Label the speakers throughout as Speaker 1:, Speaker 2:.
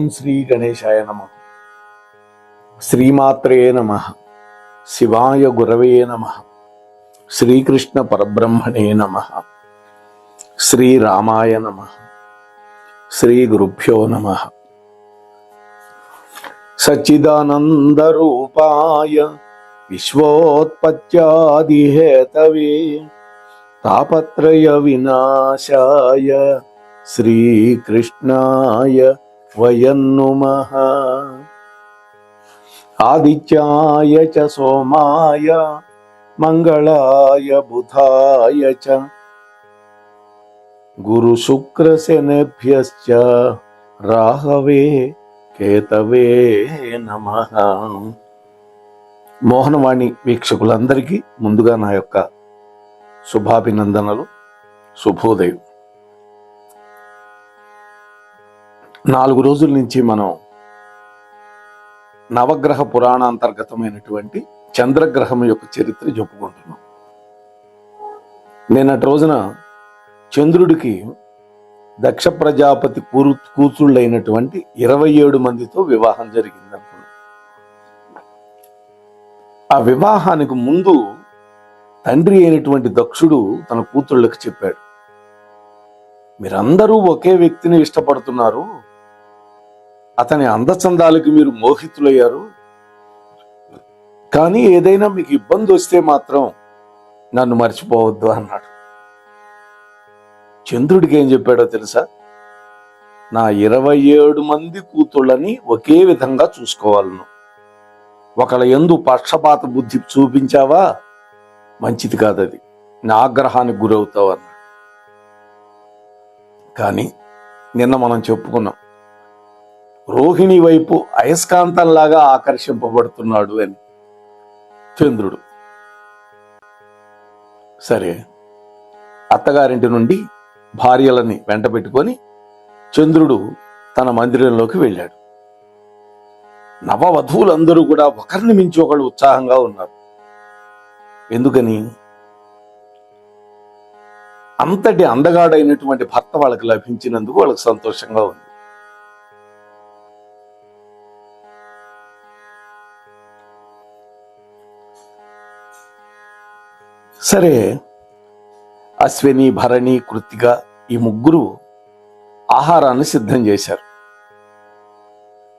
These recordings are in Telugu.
Speaker 1: ఓం శ్రీ గణేశాయ నమః. శ్రీమాత్రే నమః. శివాయ గురవే నమః. శ్రీకృష్ణ పరబ్రహ్మణే నమః. శ్రీరామాయ నమః. శ్రీ గురుభ్యో నమః. సచ్చిదానంద రూపాయ విశ్వోత్పత్యాదిహేతవే తాపత్రయ వినాశాయ శ్రీకృష్ణాయ వయం నమః. ఆదిత్యాయ చ సోమాయ మంగళాయ బుధాయ చ గురు శుక్ర శనేభ్యశ్చ రాహవే కేతవే నమః. మోహనవాణి వీక్షకులందరికీ ముందుగా నా యొక్క శుభాభినందనలు, శుభోదయం. 4 రోజుల నుంచి మనం నవగ్రహ పురాణాంతర్గతమైనటువంటి చంద్రగ్రహం యొక్క చరిత్ర చెప్పుకుంటున్నాం. నిన్నటి రోజున చంద్రుడికి దక్ష ప్రజాపతి కూతుళ్ళైనటువంటి 27 మందితో వివాహం జరిగింది అనుకున్నాం. ఆ వివాహానికి ముందు తండ్రి అయినటువంటి దక్షుడు తన కూతుళ్ళకి చెప్పాడు, మీరందరూ ఒకే వ్యక్తిని ఇష్టపడుతున్నారు, అతని అందచందాలకి మీరు మోహితులయ్యారు, కానీ ఏదైనా మీకు ఇబ్బంది వస్తే మాత్రం నన్ను మర్చిపోవద్దు అన్నాడు. చంద్రుడికి ఏం చెప్పాడో తెలుసా? నా 27 మంది కూతుళ్ళని ఒకే విధంగా చూసుకోవాలను, ఒకళ్ళ యందు పక్షపాత బుద్ధి చూపించావా మంచిది కాదు, అది నా ఆగ్రహానికి గురవుతావు అన్నాడు. కానీ నిన్న మనం చెప్పుకున్నాం, రోహిణి వైపు అయస్కాంతంలాగా ఆకర్షింపబడుతున్నాడు అని చంద్రుడు. సరే, అత్తగారింటి నుండి భార్యలని వెంట పెట్టుకొని చంద్రుడు తన మందిరంలోకి వెళ్ళాడు. నవవధువులందరూ కూడా ఒకరిని మించి ఒకళ్ళు ఉత్సాహంగా ఉన్నారు. ఎందుకని? అంతటి అందగాడైనటువంటి భర్త వాళ్ళకి లభించినందుకు వాళ్ళకి సంతోషంగా ఉంది. సరే, అశ్విని, భరణి, కృత్తిక ఈ ముగ్గురు ఆహారాన్ని సిద్ధం చేశారు.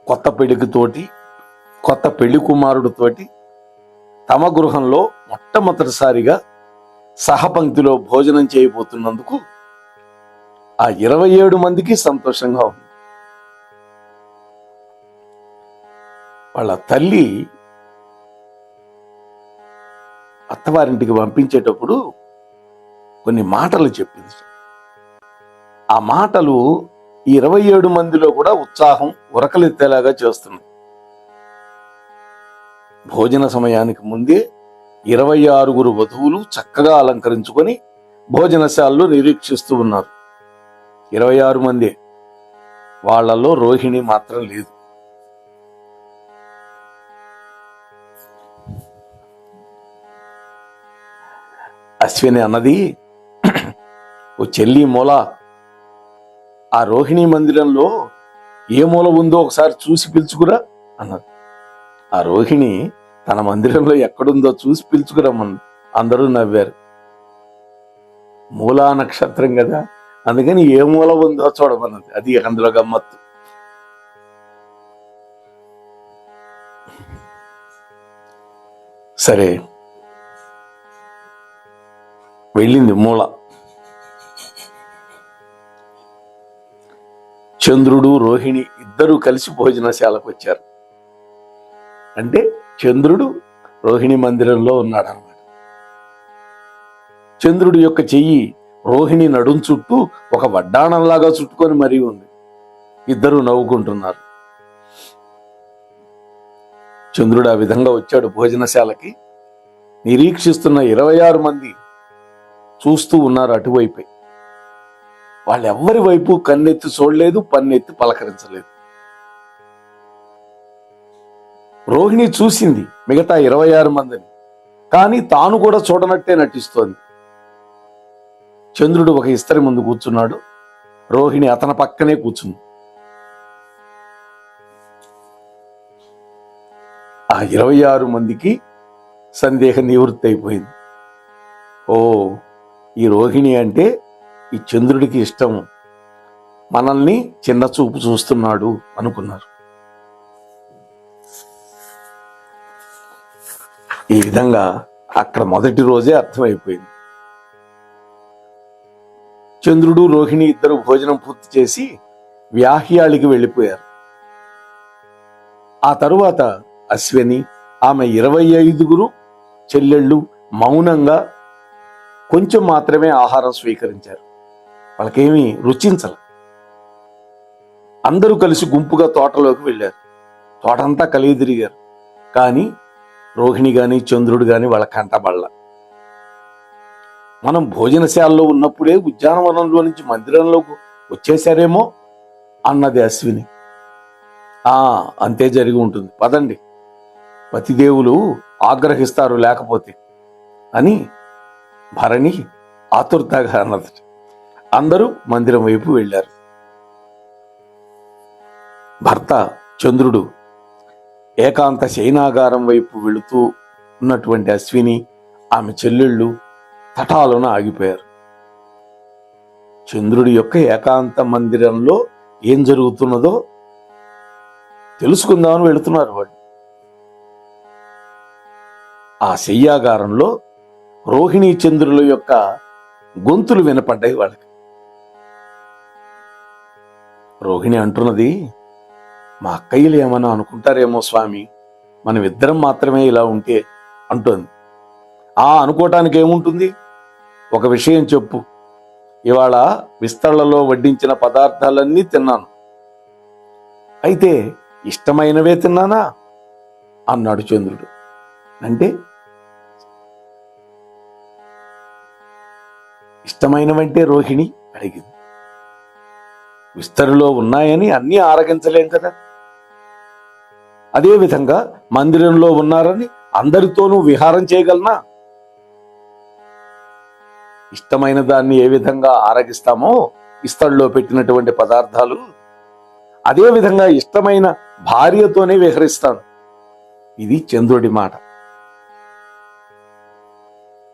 Speaker 1: కొత్త పెళ్లి కుమారుడితోటి తమ గృహంలో మొట్టమొదటిసారిగా సహపంక్తిలో భోజనం చేయబోతున్నందుకు ఆ 27 మందికి సంతోషంగా ఉంది. వాళ్ళ తల్లి అత్తవారింటికి పంపించేటప్పుడు కొన్ని మాటలు చెప్పింది. ఆ మాటలు ఈ 27 మందిలో కూడా ఉత్సాహం ఉరకలెత్తేలాగా చేస్తున్నాయి. భోజన సమయానికి ముందే 26 వధువులు చక్కగా అలంకరించుకొని భోజనశాలలో నిరీక్షిస్తూ ఉన్నారు. 26 మంది, వాళ్లలో రోహిణి మాత్రం లేదు. అశ్విని అన్నది, ఓ చెల్లి మూల, ఆ రోహిణి మందిరంలో ఏ మూల ఉందో ఒకసారి చూసి పిలుచుకురా అన్నది. ఆ రోహిణి తన మందిరంలో ఎక్కడుందో చూసి పిలుచుకురమ్మని అందరూ నవ్వారు. మూలా నక్షత్రం కదా, అందుకని ఏ మూల ఉందో చూడమన్నది. అది అందులో గమ్మత్తు. సరే, వెళ్ళింది మూల. చంద్రుడు, రోహిణి ఇద్దరూ కలిసి భోజనశాలకు వచ్చారు. అంటే చంద్రుడు రోహిణి మందిరంలో ఉన్నాడన్నమాట. చంద్రుడి యొక్క చెయ్యి రోహిణి నడుం చుట్టూ ఒక వడ్డాణంలాగా చుట్టుకొని మరీ ఉంది. ఇద్దరు నవ్వుకుంటున్నారు. చంద్రుడు ఆ విధంగా వచ్చాడు భోజనశాలకి. నిరీక్షిస్తున్న 26 మంది చూస్తూ ఉన్నారు అటువైపే. వాళ్ళెవ్వరి వైపు కన్నెత్తి చూడలేదు, పన్నెత్తి పలకరించలేదు. రోహిణి చూసింది మిగతా 26 మందిని, కానీ తాను కూడా చూడనట్టే నటిస్తోంది. చంద్రుడు ఒక ఇస్తరి ముందు కూర్చున్నాడు, రోహిణి అతని పక్కనే కూర్చుంది. ఆ 26 మందికి సందేహ నివృత్తి అయిపోయింది. ఓ, ఈ రోహిణి అంటే ఈ చంద్రుడికి ఇష్టం, మనల్ని చిన్న చూపు చూస్తున్నాడు అనుకున్నారు. ఈ విధంగా అక్కడ మొదటి రోజే అర్థమైపోయింది. చంద్రుడు రోహిణి ఇద్దరు భోజనం పూర్తి చేసి వ్యాహ్యాళికి వెళ్ళిపోయారు. ఆ తరువాత అశ్విని ఆమె 25 చెల్లెళ్ళు మౌనంగా కొంచెం మాత్రమే ఆహారం స్వీకరించారు. వాళ్ళకేమీ రుచించల. అందరూ కలిసి గుంపుగా తోటలోకి వెళ్ళారు. తోటంతా కలిగి తిరిగారు. కానీ రోహిణి గాని చంద్రుడు గాని వాళ్ళ కంటబళ్ళ. మనం భోజనశాలలో ఉన్నప్పుడే ఉద్యానవనంలో నుంచి మందిరంలోకి వచ్చేశారేమో అన్నది అశ్విని. అంతే జరిగి ఉంటుంది, పదండి, పతిదేవులు ఆగ్రహిస్తారు లేకపోతే అని భరణి ఆతురతగా అన్నది. అందరూ మందిరం వైపు వెళ్ళారు. భర్త చంద్రుడు ఏకాంత శయనాగారం వైపు వెళుతూ ఉన్నటువంటి అశ్విని ఆమె చెల్లెళ్ళు తటాలను ఆగిపోయారు. చంద్రుడి యొక్క ఏకాంత మందిరంలో ఏం జరుగుతున్నదో తెలుసుకుందామని వెళుతున్నారు వాళ్ళు. ఆ శయ్యాగారంలో రోహిణీ చంద్రుల యొక్క గొంతులు వినపడ్డాయి వాళ్ళకి. రోహిణి అంటున్నది, మా అక్కయ్యలు ఏమన్నా అనుకుంటారేమో స్వామి, మనం ఇద్దరం మాత్రమే ఇలా ఉంటే అంటోంది. అనుకోవటానికి ఏముంటుంది, ఒక విషయం చెప్పు, ఇవాళ విస్తళ్లలో వడ్డించిన పదార్థాలన్నీ తిన్నాను, అయితే ఇష్టమైనవే తిన్నానా అన్నాడు చంద్రుడు. అంటే ఇష్టమైనవంటే రోహిణి అడిగింది. విస్తరిలో ఉన్నాయని అన్నీ ఆరగించలేం కదా. అదేవిధంగా మందిరంలో ఉన్నారని అందరితోనూ విహారం చేయగలనా? ఇష్టమైన దాన్ని ఏ విధంగా ఆరగిస్తామో ఇస్తడిలో పెట్టినటువంటి పదార్థాలు, అదే విధంగా ఇష్టమైన భార్యతోనే విహరిస్తాను. ఇది చంద్రుడి మాట.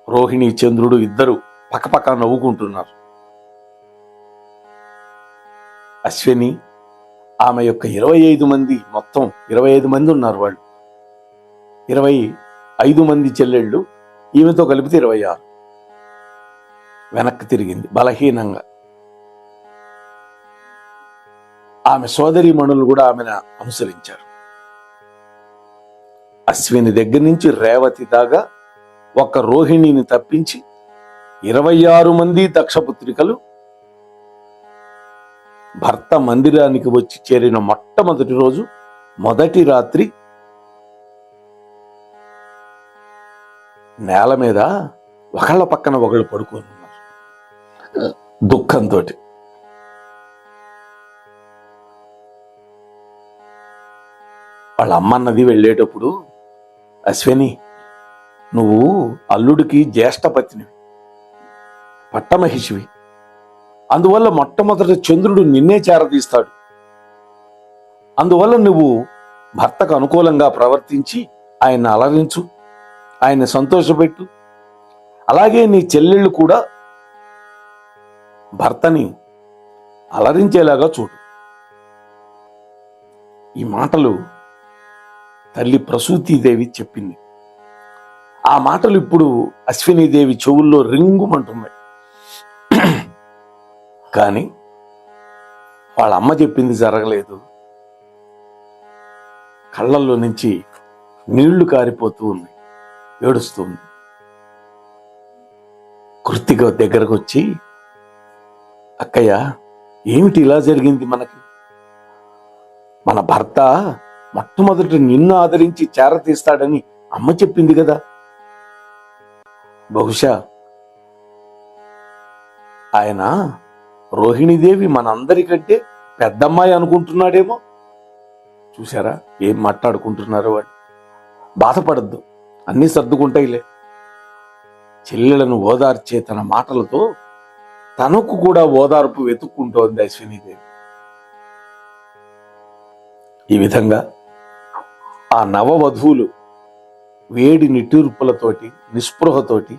Speaker 1: రోహిణి చంద్రుడు ఇద్దరు పక్కపక్క నవ్వుకుంటున్నారు. అశ్విని ఆమె యొక్క 25 మంది, మొత్తం 25 మంది ఉన్నారు వాళ్ళు. 25 మంది చెల్లెళ్ళు, ఈమెతో కలిపితే 26. వెనక్కి తిరిగింది బలహీనంగా. ఆమె సోదరి మణులు కూడా ఆమెను అనుసరించారు. అశ్విని దగ్గర నుంచి రేవతి దాకా ఒక రోహిణిని తప్పించి 26 మంది దక్షపుత్రికలు భర్త మందిరానికి వచ్చి చేరిన మొట్టమొదటి రోజు మొదటి రాత్రి నేల మీద ఒకళ్ళ పక్కన ఒకళ్ళు పడుకొని ఉన్నారు దుఃఖంతో. వాళ్ళ అమ్మన్నది వెళ్ళేటప్పుడు, అశ్విని, నువ్వు అల్లుడికి జ్యేష్ఠపత్నివి, పట్టమహిషివి, అందువల్ల మొట్టమొదటి చంద్రుడు నిన్నే చేరదీస్తాడు. అందువల్ల నువ్వు భర్తకు అనుకూలంగా ప్రవర్తించి ఆయన్ని అలరించు, ఆయన్ని సంతోషపెట్టు. అలాగే నీ చెల్లెళ్ళు కూడా భర్తని అలరించేలాగా చూడు. ఈ మాటలు తల్లి ప్రసూతిదేవి చెప్పింది. ఆ మాటలు ఇప్పుడు అశ్వినీదేవి చెవుల్లో రింగుమంటున్నాయి. కానీ వాళ్ళ అమ్మ చెప్పింది జరగలేదు. కళ్ళల్లో నుంచి నీళ్లు కారిపోతూ ఉన్నాయి, ఏడుస్తుంది. కృత్తిక దగ్గరకు వచ్చి, అక్కయ్య, ఏమిటి ఇలా జరిగింది మనకి? మన భర్త మొట్టమొదటి నిన్ను ఆదరించి చేరతీస్తాడని అమ్మ చెప్పింది కదా. బహుశా ఆయన రోహిణీదేవి మనందరికంటే పెద్దమ్మాయి అనుకుంటున్నాడేమో. చూసారా ఏం మాట్లాడుకుంటున్నారో వాడు. బాధపడద్దు, అన్నీ సర్దుకుంటాయిలే. చెల్లెలను ఓదార్చే తన మాటలతో తనకు కూడా ఓదార్పు వెతుక్కుంటోంది అశ్వినీదేవి. ఈ విధంగా ఆ నవవధువులు వేడి నిట్టూర్పులతోటి నిస్పృహతోటి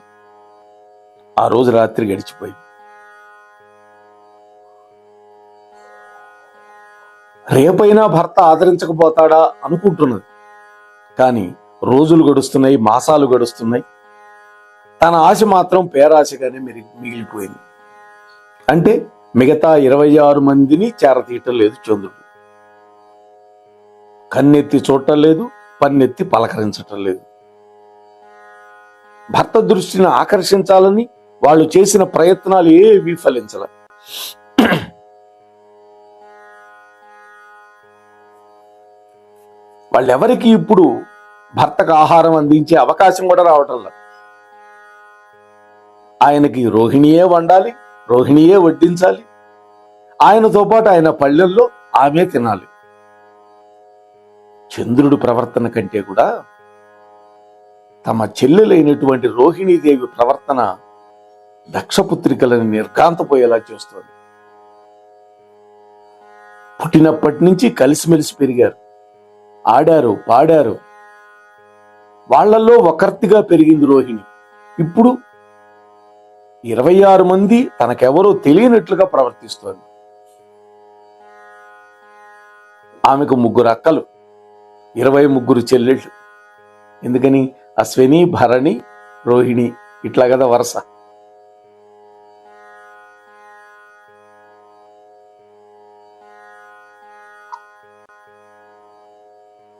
Speaker 1: ఆ రోజు రాత్రి గడిచిపోయింది. రేపైనా భర్త ఆదరించకపోతాడా అనుకుంటున్నది. కానీ రోజులు గడుస్తున్నాయి, మాసాలు గడుస్తున్నాయి. తన ఆశ మాత్రం పేరాశగానే మిగిలిపోయింది. అంటే మిగతా 26 మందిని చేరతీయటం లేదు చంద్రుడు. కన్నెత్తి చూడటం లేదు, పన్నెత్తి పలకరించటం లేదు. భర్త దృష్టిని ఆకర్షించాలని వాళ్ళు చేసిన ప్రయత్నాలు ఏవి ఫలించాల. వాళ్ళెవరికి ఇప్పుడు భర్తకు ఆహారం అందించే అవకాశం కూడా రావటంలా. ఆయనకి రోహిణియే వండాలి, రోహిణియే వడ్డించాలి. ఆయనతో పాటు ఆయన పళ్ళెల్లో ఆమె తినాలి. చంద్రుడి ప్రవర్తన కంటే కూడా తమ చెల్లెలైనటువంటి రోహిణీదేవి ప్రవర్తన దక్షపుత్రికలను నిర్ఘాంతపోయేలా చేస్తోంది. పుట్టినప్పటి నుంచి కలిసిమెలిసి పెరిగారు, ఆడారు, పాడారు. వాళ్లలో ఒకర్తిగా పెరిగింది రోహిణి. ఇప్పుడు 26 మంది తనకెవరో తెలియనట్లుగా ప్రవర్తిస్తోంది. ఆమెకు 3 అక్కలు, 23 చెల్లెళ్ళు. ఎందుకని? అశ్విని, భరణి, రోహిణి, ఇట్లా కదా వరుస.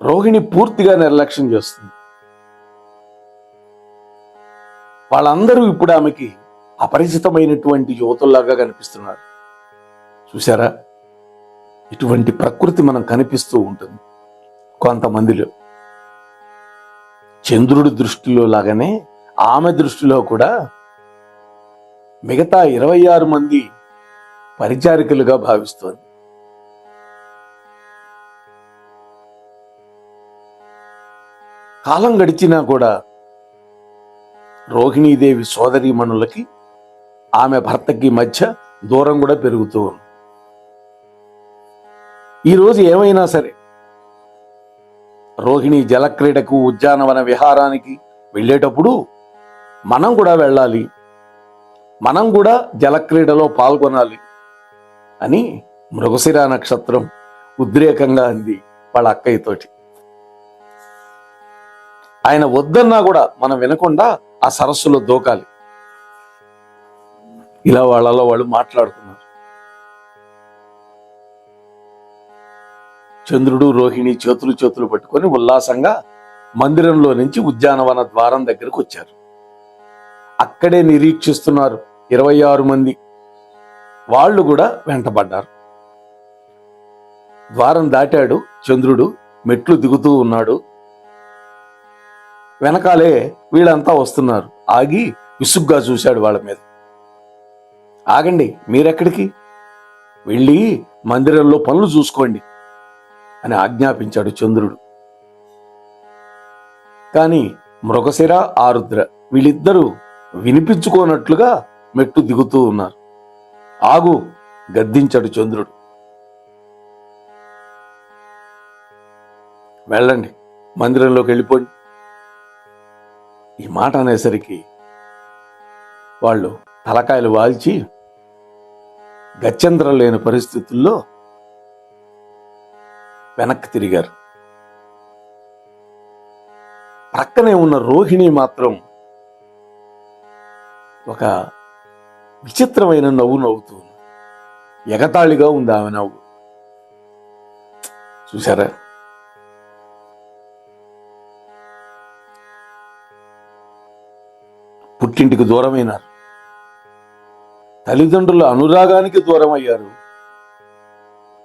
Speaker 1: రోహిణి పూర్తిగా నిర్లక్ష్యం చేస్తుంది. వాళ్ళందరూ ఇప్పుడు ఆమెకి అపరిచితమైనటువంటి యువతుల్లాగా కనిపిస్తున్నారు. చూసారా? ఇటువంటి ప్రకృతి మనం కనిపిస్తూ ఉంటుంది కొంతమందిలో. చంద్రుడి దృష్టిలో లాగానే ఆమె దృష్టిలో కూడా మిగతా 26 మంది పరిచారికలుగా భావిస్తోంది. కాలం గడిచినా కూడా రోహిణీదేవి సోదరీమణులకి ఆమె భర్తకి మధ్య దూరం కూడా పెరుగుతూ ఉంది. ఈరోజు ఏమైనా సరే రోహిణి జలక్రీడకు, ఉద్యానవన విహారానికి వెళ్ళేటప్పుడు మనం కూడా వెళ్ళాలి, మనం కూడా జలక్రీడలో పాల్గొనాలి అని మృగశిర నక్షత్రం ఉద్రేకంగా అంది వాళ్ళ అక్కయ్యతోటి. ఆయన వద్దన్నా కూడా మనం వినకుండా ఆ సరస్సులో దూకాలి. ఇలా వాళ్ళలో వాళ్ళు మాట్లాడుకున్నారు. చంద్రుడు, రోహిణి చేతులు పట్టుకొని ఉల్లాసంగా మందిరంలో నుంచి ఉద్యానవన ద్వారం దగ్గరకు వచ్చారు. అక్కడే నిరీక్షిస్తున్నారు 26 మంది. వాళ్ళు కూడా వెంటబడ్డారు. ద్వారం దాటాడు చంద్రుడు, మెట్లు దిగుతూ ఉన్నాడు. వెనకాలే వీళ్ళంతా వస్తున్నారు. ఆగి విసుగ్గా చూశాడు వాళ్ళ మీద. ఆగండి, మీరెక్కడికి? వెళ్ళి మందిరంలో పనులు చూసుకోండి అని ఆజ్ఞాపించాడు చంద్రుడు. కానీ మృగశిర, ఆరుద్ర వీళ్ళిద్దరూ వినిపించుకోనట్లుగా మెట్టు దిగుతూ ఉన్నారు. ఆగు, గద్దించాడు చంద్రుడు. వెళ్ళండి, మందిరంలోకి వెళ్ళిపోండి. ఈ మాట అనేసరికి వాళ్ళు తలకాయలు వాల్చి గత్యంతరం లేని పరిస్థితుల్లో వెనక్కి తిరిగారు. ప్రక్కనే ఉన్న రోహిణి మాత్రం ఒక విచిత్రమైన నవ్వు నవ్వుతూ ఉంది. ఎగతాళిగా ఉంది ఆమె నవ్వు. చూసారా? పుట్టింటికి దూరమైనారు, తల్లిదండ్రుల అనురాగానికి దూరం అయ్యారు.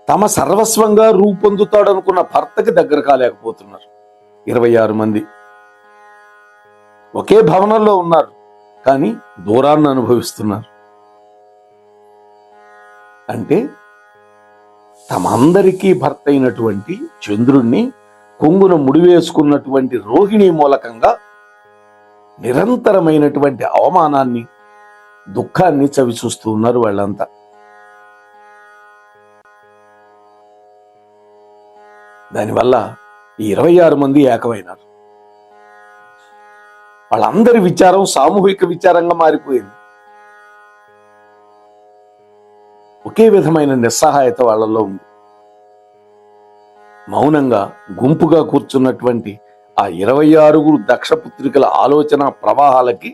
Speaker 1: తమ సర్వస్వంగా రూపొందుతాడనుకున్న భర్తకి దగ్గర కాలేకపోతున్నారు. 26 మంది ఒకే భవనంలో ఉన్నారు, కానీ దూరాన్ని అనుభవిస్తున్నారు. అంటే తమందరికీ భర్త అయినటువంటి చంద్రుణ్ణి కొంగున ముడివేసుకున్నటువంటి రోహిణి మూలకంగా నిరంతరమైనటువంటి అవమానాన్ని, దుఃఖాన్ని చవి చూస్తూ ఉన్నారు వాళ్ళంతా. దానివల్ల ఈ 26 మంది ఏకమైనారు. వాళ్ళందరి విచారం సామూహిక విచారంగా మారిపోయింది. ఒకే విధమైన నిస్సహాయత వాళ్ళలో ఉంది. మౌనంగా గుంపుగా కూర్చున్నటువంటి ఆ 26 దక్షపుత్రికల ఆలోచన ప్రవాహాలకి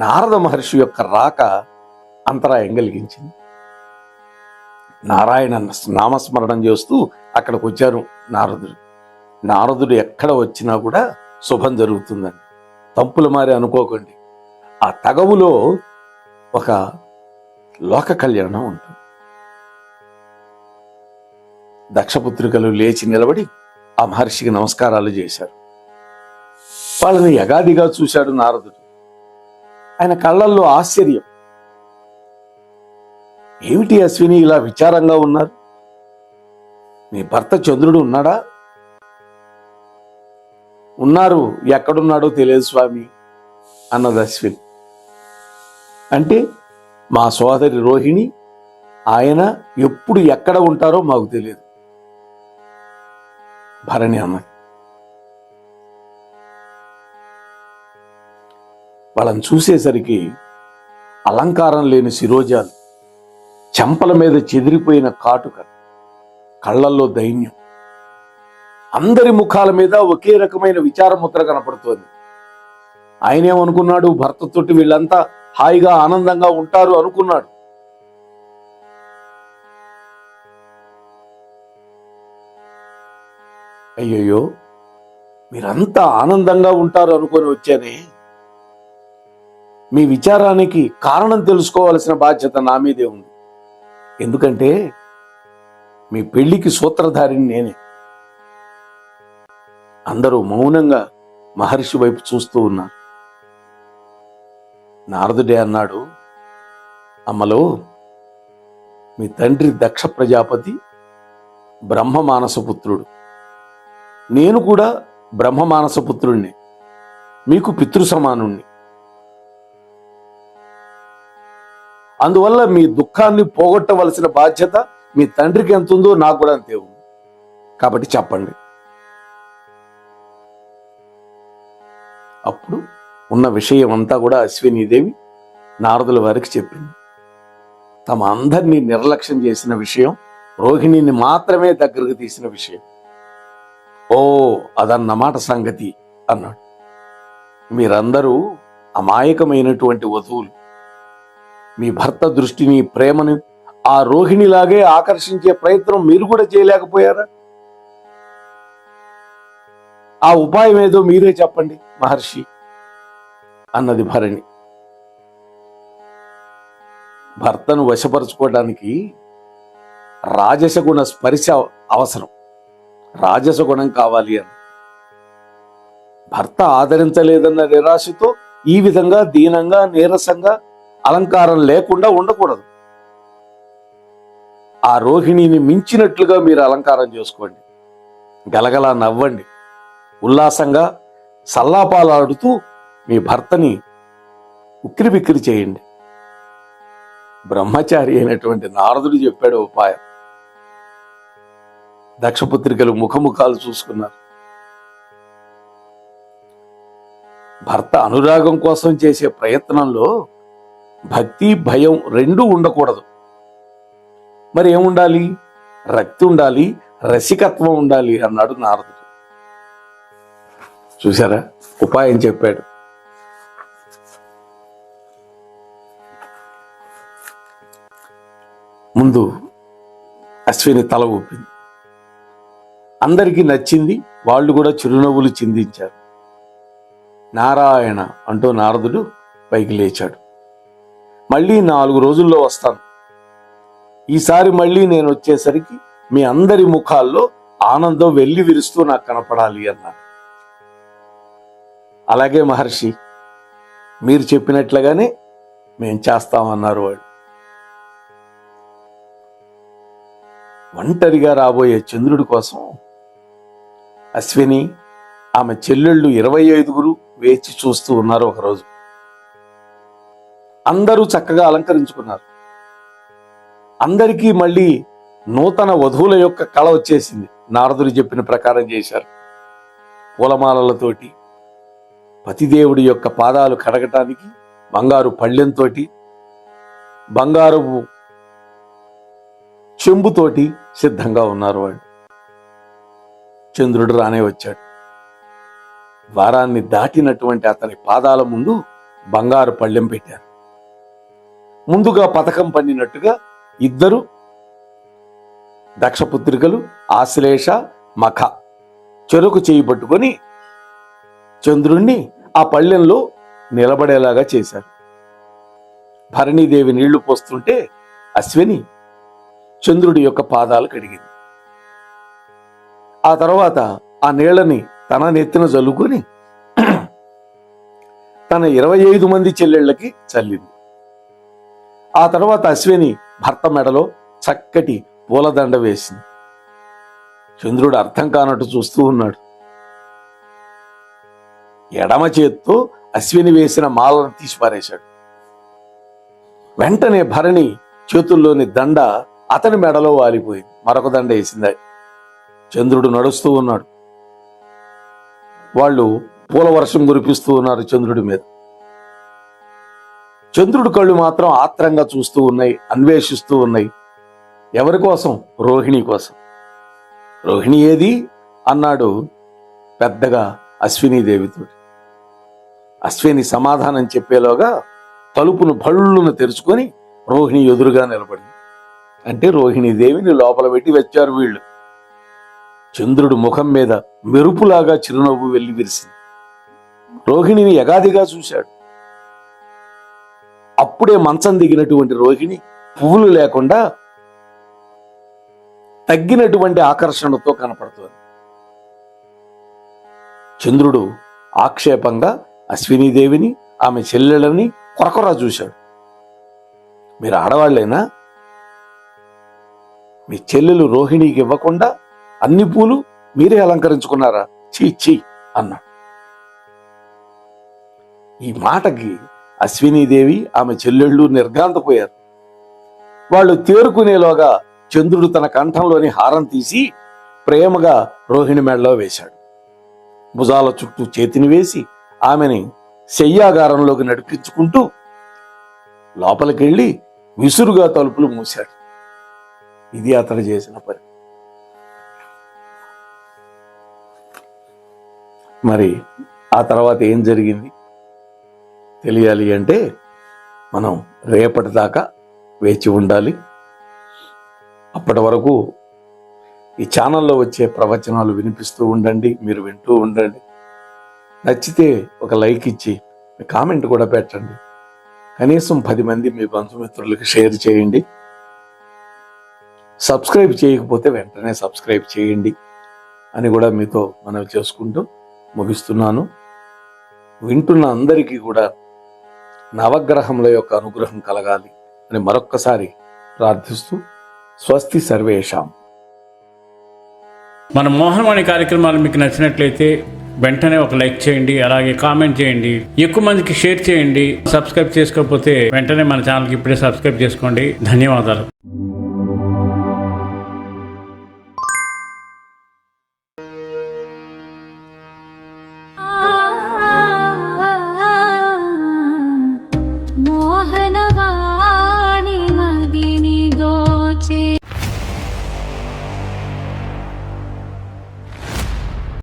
Speaker 1: నారద మహర్షి యొక్క రాక అంతరాయం కలిగించింది. నారాయణ నామస్మరణం చేస్తూ అక్కడికి వచ్చారు నారదుడు. నారదుడు ఎక్కడ వచ్చినా కూడా శుభం జరుగుతుందండి. తంపుల మారి అనుకోకండి. ఆ తగవులో ఒక లోక కళ్యాణం ఉంటుంది. దక్షపుత్రికలు లేచి నిలబడి ఆ మహర్షికి నమస్కారాలు చేశారు. వాళ్ళని యగాదిగా చూశాడు నారదుడు. ఆయన కళ్ళల్లో ఆశ్చర్యం. ఏమిటి అశ్విని ఇలా విచారంగా ఉన్నారు? నీ భర్త చంద్రుడు ఉన్నాడా? ఉన్నారు, ఎక్కడున్నాడో తెలియదు స్వామి అన్నది అశ్విని. అంటే మా సోదరి రోహిణి, ఆయన ఎప్పుడు ఎక్కడ ఉంటారో మాకు తెలియదు భరణి అన్నది. వాళ్ళని చూసేసరికి అలంకారం లేని శిరోజాలు, చెంపల మీద చెదిరిపోయిన కాటుక, కళ్ళల్లో దైన్యం, అందరి ముఖాల మీద ఒకే రకమైన విచారముద్ర కనపడుతోంది. ఆయనేమనుకున్నాడు, భర్తతోటి వీళ్ళంతా హాయిగా ఆనందంగా ఉంటారు అనుకున్నాడు. అయ్యయ్యో, మీరంతా ఆనందంగా ఉంటారు అనుకొని వచ్చానే, మీ విచారానికి కారణం తెలుసుకోవాల్సిన బాధ్యత నా మీదే ఉంది. ఎందుకంటే మీ పెళ్లికి సూత్రధారిని నేనే. అందరూ మౌనంగా మహర్షి వైపు చూస్తూ ఉన్నారు. నారదుడే అన్నాడు, అమ్మలో, మీ తండ్రి దక్ష ప్రజాపతి బ్రహ్మమానసపుత్రుడు, నేను కూడా బ్రహ్మమానసపుత్రుణ్ణి, మీకు పితృ సమానుణ్ణి. అందువల్ల మీ దుఃఖాన్ని పోగొట్టవలసిన బాధ్యత మీ తండ్రికి ఎంత ఉందో నాకు కూడా అంతే ఉంది. కాబట్టి చెప్పండి. అప్పుడు ఉన్న విషయం అంతా కూడా అశ్వినీదేవి నారదుల వారికి చెప్పింది. తమ అందరినీ నిర్లక్ష్యం చేసిన విషయం, రోహిణిని మాత్రమే దగ్గరకు తీసిన విషయం. ఓ, అదన్నమాట సంగతి అన్నాడు. మీరందరూ అమాయకమైనటువంటి వధువులు. మీ భర్త దృష్టిని, ప్రేమని ఆ రోహిణిలాగే ఆకర్షించే ప్రయత్నం మీరు కూడా చేయలేకపోయారా? ఆ ఉపాయం ఏదో మీరే చెప్పండి మహర్షి అన్నది భరణి. భర్తను వశపరుచుకోవడానికి రాజసగుణ స్పర్శ అవసరం, రాజసగుణం కావాలి అని. భర్త ఆదరించలేదన్న నిరాశతో ఈ విధంగా దీనంగా, నీరసంగా, అలంకారం లేకుండా ఉండకూడదు. ఆ రోహిణిని మించినట్లుగా మీరు అలంకారం చేసుకోండి, గలగలా నవ్వండి, ఉల్లాసంగా సల్లాపాలాడుతూ మీ భర్తని ఉక్కిరిబిక్కిరి చేయండి. బ్రహ్మచారి అయినటువంటి నారదుడు చెప్పాడు ఉపాయం. దక్షపుత్రికలు ముఖముఖాలు చూసుకున్నారు. భర్త అనురాగం కోసం చేసే ప్రయత్నంలో భక్తి, భయం రెండూ ఉండకూడదు. మరి ఏముండాలి? రక్తి ఉండాలి, రసికత్వం ఉండాలి అన్నాడు నారదుడు. చూసారా, ఉపాయం చెప్పాడు. ముందు అశ్విని తల ఊపింది. అందరికీ నచ్చింది. వాళ్ళు కూడా చిరునవ్వులు చిందించారు. నారాయణ అంటూ నారదుడు పైకి లేచాడు. మళ్ళీ 4 రోజుల్లో వస్తాను. ఈసారి మళ్ళీ నేను వచ్చేసరికి మీ అందరి ముఖాల్లో ఆనందం వెల్లి విరుస్తూ నాకు కనపడాలి అన్నాడు. అలాగే మహర్షి, మీరు చెప్పినట్లుగానే మేం చేస్తామన్నారు వాడు. ఒంటరిగా రాబోయే చంద్రుడి కోసం అశ్విని, ఆమె చెల్లెళ్ళు 25 వేచి చూస్తూ ఉన్నారు. ఒకరోజు అందరూ చక్కగా అలంకరించుకున్నారు. అందరికీ మళ్ళీ నూతన వధువుల యొక్క కళ వచ్చేసింది. నారదుడు చెప్పిన ప్రకారం చేశారు. పూలమాలలతోటి పతిదేవుడి యొక్క పాదాలు కడగటానికి బంగారు పళ్ళెంతో, బంగారు చెంబుతోటి సిద్ధంగా ఉన్నారు వాళ్ళు. చంద్రుడు రానే వచ్చాడు. వారాన్ని దాటినటువంటి అతని పాదాల ముందు బంగారు పళ్ళెం పెట్టారు. ముందుగా పథకం పన్నినట్టుగా ఇద్దరు దక్షపుత్రికలు ఆశ్లేష మఖ చెరుకు చేయి పట్టుకొని చంద్రుణ్ణి ఆ పళ్ళెంలో నిలబడేలాగా చేశారు. భరణీదేవి నీళ్లు పోస్తుంటే అశ్విని చంద్రుడి యొక్క పాదాలు కడిగింది. ఆ తర్వాత ఆ నీళ్లని తన నెత్తిన జల్లుకొని తన 25 మంది చెల్లెళ్ళకి చల్లింది. ఆ తర్వాత అశ్విని భర్త మెడలో చక్కటి పూలదండ వేసింది. చంద్రుడు అర్థం కానట్టు చూస్తూ ఉన్నాడు. ఎడమ చేత్తో అశ్విని వేసిన మాలను తీసి పారేశాడు. వెంటనే భరణి చేతుల్లోని దండ అతని మెడలో వాలిపోయింది. మరొక దండ వేసింది. చంద్రుడు నడుస్తూ ఉన్నాడు. వాళ్ళు పూల వర్షం కురిపిస్తూ ఉన్నారు చంద్రుడి మీద. చంద్రుడి కళ్ళు మాత్రం ఆత్రంగా చూస్తూ ఉన్నాయి, అన్వేషిస్తూ ఉన్నాయి. ఎవరి కోసం? రోహిణి కోసం. రోహిణి ఏది అన్నాడు పెద్దగా అశ్వినీదేవితో. అశ్విని సమాధానం చెప్పేలోగా తలుపును భళ్ళును తెరుచుకొని రోహిణి ఎదురుగా నిలబడింది. అంటే రోహిణీదేవిని లోపల పెట్టి వచ్చారు వీళ్ళు. చంద్రుడు ముఖం మీద మెరుపులాగా చిరునవ్వు వెళ్లి విరిసింది. రోహిణిని యగాదిగా చూశాడు. అప్పుడే మంచం దిగినటువంటి రోహిణి పువ్వులు లేకుండా తగ్గినటువంటి ఆకర్షణతో కనపడుతోంది. చంద్రుడు ఆక్షేపంగా అశ్వినీదేవిని ఆమె చెల్లెళ్ళని కొరకొరా చూశాడు. మీరు ఆడవాళ్లేనా? మీ చెల్లెలు రోహిణికి ఇవ్వకుండా అన్ని పూలు మీరే అలంకరించుకున్నారా? చీ చీ అన్నాడు. ఈ మాటకి అశ్వినీదేవి ఆమె చెల్లెళ్ళు నిర్ఘాంతపోయారు. వాళ్ళు తేరుకునేలోగా చంద్రుడు తన కంఠంలోని హారం తీసి ప్రేమగా రోహిణి మెడలో వేశాడు. భుజాల చుట్టూ చేతిని వేసి ఆమెని శయ్యాగారంలోకి నడిపించుకుంటూ లోపలికెళ్ళి విసురుగా తలుపులు మూశాడు. ఇది అతడు చేసిన పని. మరి ఆ తర్వాత ఏం జరిగింది తెలియాలి అంటే మనం రేపటిదాకా వేచి ఉండాలి. అప్పటి వరకు ఈ ఛానల్లో వచ్చే ప్రవచనాలు వినిపిస్తూ ఉండండి, మీరు వింటూ ఉండండి. నచ్చితే ఒక లైక్ ఇచ్చి కామెంట్ కూడా పెట్టండి. కనీసం 10 మంది మీ బంధుమిత్రులకు షేర్ చేయండి. సబ్స్క్రైబ్ చేయకపోతే వెంటనే సబ్స్క్రైబ్ చేయండి అని కూడా మీతో మనవి చేసుకుంటూ ముగిస్తున్నాను. వింటున్న అందరికీ కూడా నవగ్రహముల యొక్క అనుగ్రహం కలగాలి అని మరొక్కసారి ప్రార్థిస్తూ స్వస్తి సర్వేషాం.
Speaker 2: మన మోహనవాణి కార్యక్రమాలు మీకు నచ్చినట్లయితే వెంటనే ఒక లైక్ చేయండి, అలాగే కామెంట్ చేయండి, ఎక్కువ మందికి షేర్ చేయండి. సబ్స్క్రైబ్ చేసుకోకపోతే వెంటనే మన ఛానల్కి ఇప్పుడే సబ్స్క్రైబ్ చేసుకోండి. ధన్యవాదాలు.